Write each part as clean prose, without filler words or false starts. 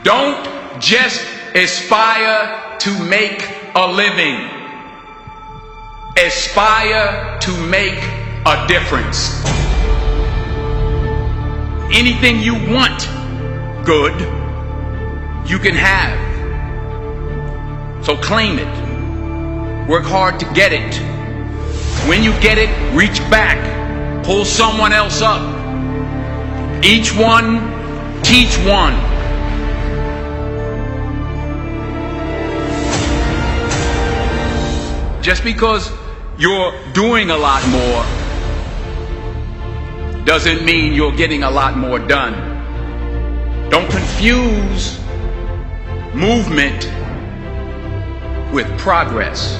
Don't just aspire to make a living. Aspire to make a difference. Anything you want good, you can have. So claim it. Work hard to get it. When you get it, reach back. Pull someone else up. Each one, teach one. Just because you're doing a lot more doesn't mean you're getting a lot more done. Don't confuse movement with progress.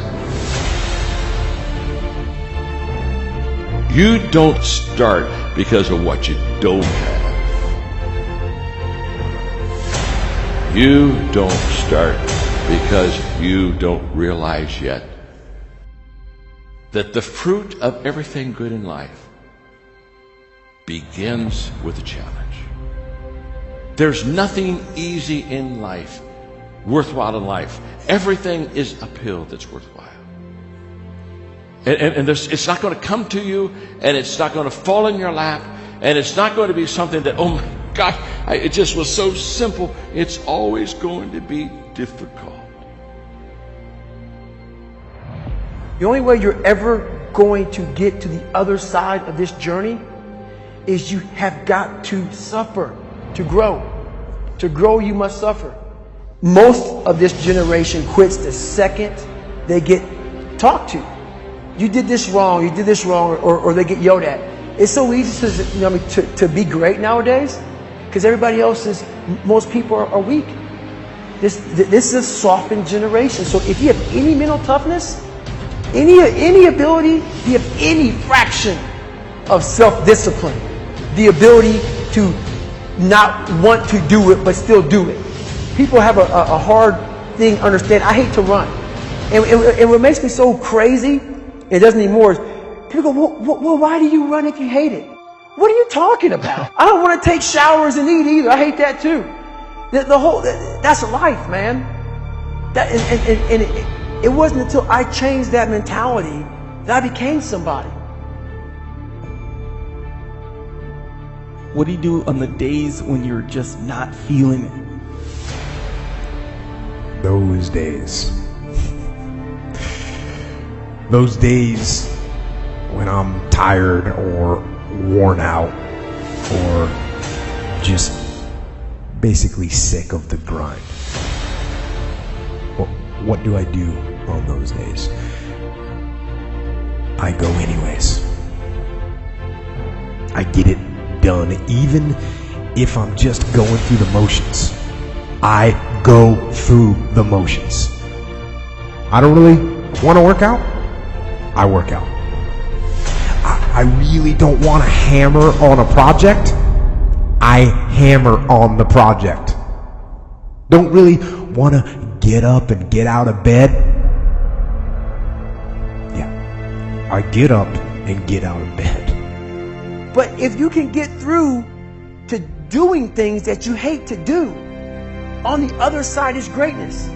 You don't start because of what you don't have. You don't start because you don't realize yet that the fruit of everything good in life begins with a challenge. There's nothing easy in life, worthwhile in life. Everything is uphill that's worthwhile. And it's not going to come to you, and it's not going to fall in your lap, and it's not going to be something that, oh my God, it just was so simple. It's always going to be difficult. The only way you're ever going to get to the other side of this journey is you have got to suffer to grow. To grow, you must suffer. Most of this generation quits the second they get talked to. You did this wrong, or they get yelled at. It's so easy to be great nowadays because everybody else is, most people are weak. This is a softened generation. So if you have any mental toughness, any ability, if you have any fraction of self-discipline, the ability to not want to do it but still do it. People have a hard thing understand. I hate to run. And what makes me so crazy, it doesn't anymore, is people go, well, why do you run if you hate it? What are you talking about? I don't want to take showers and eat either. I hate that too. That's life, man. It wasn't until I changed that mentality that I became somebody. What do you do on the days when you're just not feeling it? Those days. Those days when I'm tired or worn out or just basically sick of the grind. Well, what do I do on those days? I go anyways. I get it done, even if I'm just going through the motions. I go through the motions. I don't really want to work out. I work out. I really don't want to hammer on a project. I hammer on the project. Don't really want to get up and get out of bed. Yeah, I get up and get out of bed. But if you can get through to doing things that you hate to do, on the other side is greatness.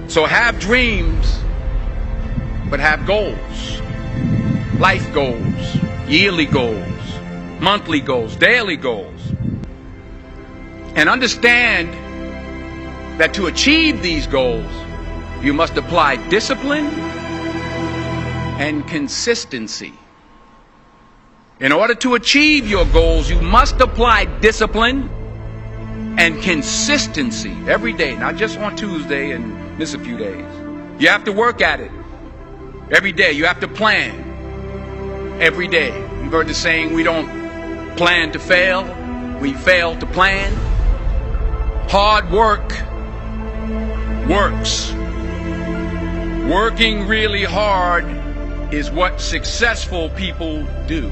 So have dreams, but have goals. Life goals, yearly goals, monthly goals, daily goals. And understand that to achieve these goals, you must apply discipline and consistency. In order to achieve your goals, you must apply discipline and consistency every day, not just on Tuesday and miss a few days. You have to work at it every day. You have to plan every day. You've heard the saying, we don't plan to fail, we fail to plan. Hard work works. Working really hard is what successful people do.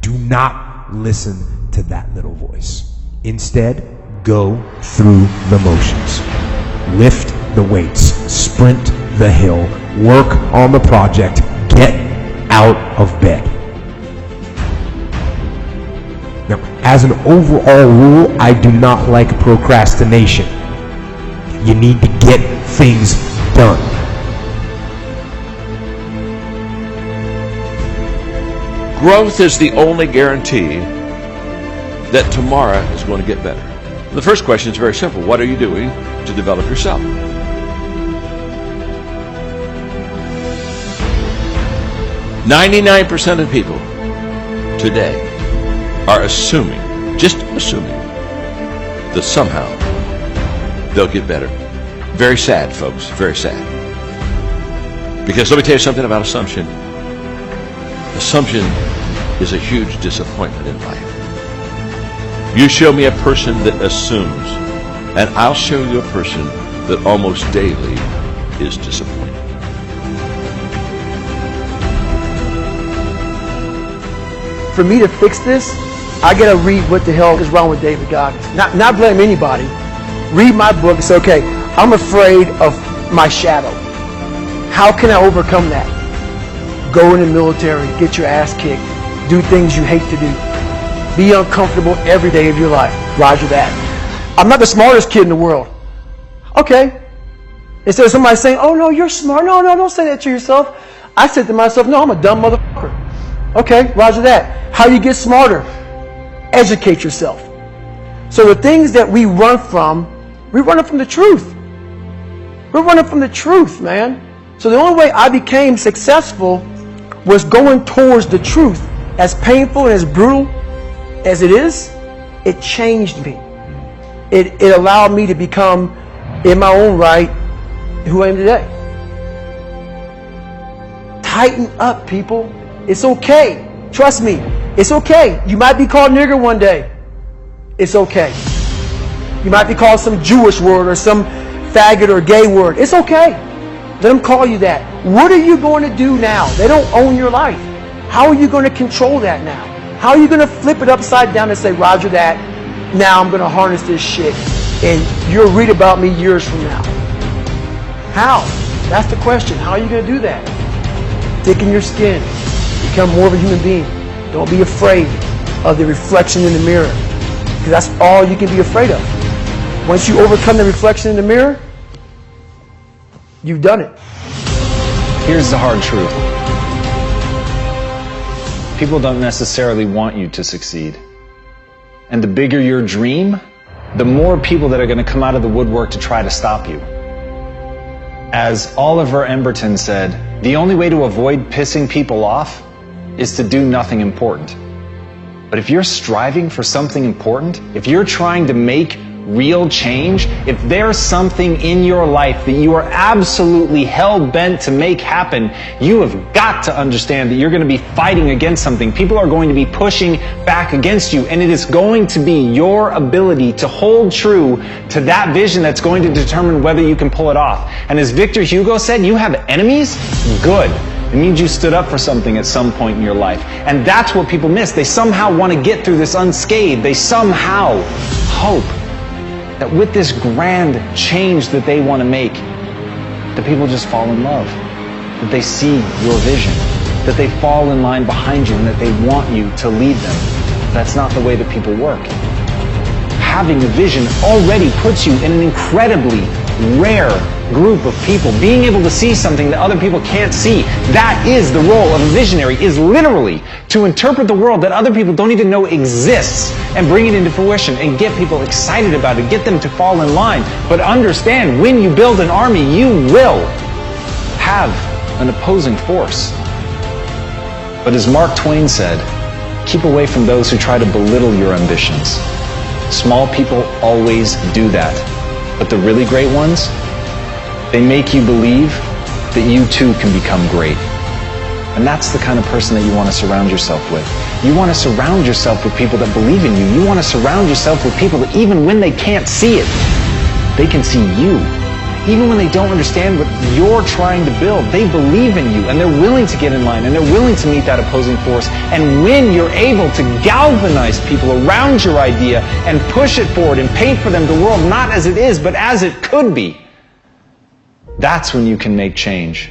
Do not listen to that little voice. Instead, go through the motions. Lift the weights, sprint the hill, work on the project, get out of bed. Now, as an overall rule, I do not like procrastination. You need to get things done. Growth is the only guarantee that tomorrow is going to get better. The first question is very simple. What are you doing to develop yourself? %99 of people today are just assuming that somehow they'll get better. Very sad, folks, very sad. Because let me tell you something about assumption. Assumption is a huge disappointment in life. You show me a person that assumes, and I'll show you a person that almost daily is disappointed. For me to fix this, I gotta read what the hell is wrong with David Goggins. Not blame anybody. Read my book and say, okay, I'm afraid of my shadow. How can I overcome that? Go in the military, get your ass kicked, do things you hate to do. Be uncomfortable every day of your life. Roger that. I'm not the smartest kid in the world. Okay. Instead of somebody saying, oh no, you're smart. No, don't say that to yourself. I said to myself, no, I'm a dumb motherfucker. Okay, roger that. How you get smarter? Educate yourself. So the things that we run from the truth. We're running from the truth, man. So the only way I became successful was going towards the truth. As painful and as brutal as it is, it changed me. It allowed me to become, in my own right, who I am today. Tighten up, people. It's okay. Trust me. It's okay. You might be called nigger one day. It's okay. You might be called some Jewish word or some faggot or gay word. It's okay. Let them call you that. What are you going to do now? They don't own your life. How are you going to control that now? How are you going to flip it upside down and say, roger that, now I'm going to harness this shit and you'll read about me years from now? How? That's the question. How are you going to do that? Thicken your skin. Become more of a human being. Don't be afraid of the reflection in the mirror, because that's all you can be afraid of. Once you overcome the reflection in the mirror, you've done it. Here's the hard truth. People don't necessarily want you to succeed. And the bigger your dream, the more people that are going to come out of the woodwork to try to stop you. As Oliver Emberton said, the only way to avoid pissing people off is to do nothing important. But if you're striving for something important, if you're trying to make real change, if there's something in your life that you are absolutely hell-bent to make happen, you have got to understand that you're going to be fighting against something. People are going to be pushing back against you, and it is going to be your ability to hold true to that vision that's going to determine whether you can pull it off. And as Victor Hugo said, you have enemies? Good. It means you stood up for something at some point in your life. And that's what people miss. They somehow want to get through this unscathed. They somehow hope that with this grand change that they want to make, that people just fall in love, that they see your vision, that they fall in line behind you, and that they want you to lead them. That's not the way that people work. Having a vision already puts you in an incredibly rare group of people. Being able to see something that other people can't see, that is the role of a visionary, is literally to interpret the world that other people don't even know exists and bring it into fruition and get people excited about it, get them to fall in line. But understand, when you build an army, you will have an opposing force. But as Mark Twain said, keep away from those who try to belittle your ambitions. Small people always do that. But the really great ones, they make you believe that you too can become great. And that's the kind of person that you want to surround yourself with. You want to surround yourself with people that believe in you. You want to surround yourself with people that even when they can't see it, they can see you. Even when they don't understand what you're trying to build, they believe in you and they're willing to get in line and they're willing to meet that opposing force. And when you're able to galvanize people around your idea and push it forward and paint for them the world not as it is, but as it could be, That's when you can make change.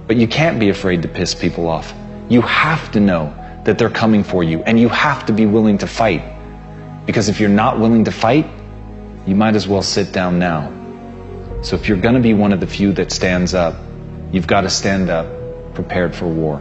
But you can't be afraid to piss people off. You have to know that they're coming for you, and you have to be willing to fight. Because if you're not willing to fight, you might as well sit down now. So if you're going to be one of the few that stands up, you've got to stand up prepared for war.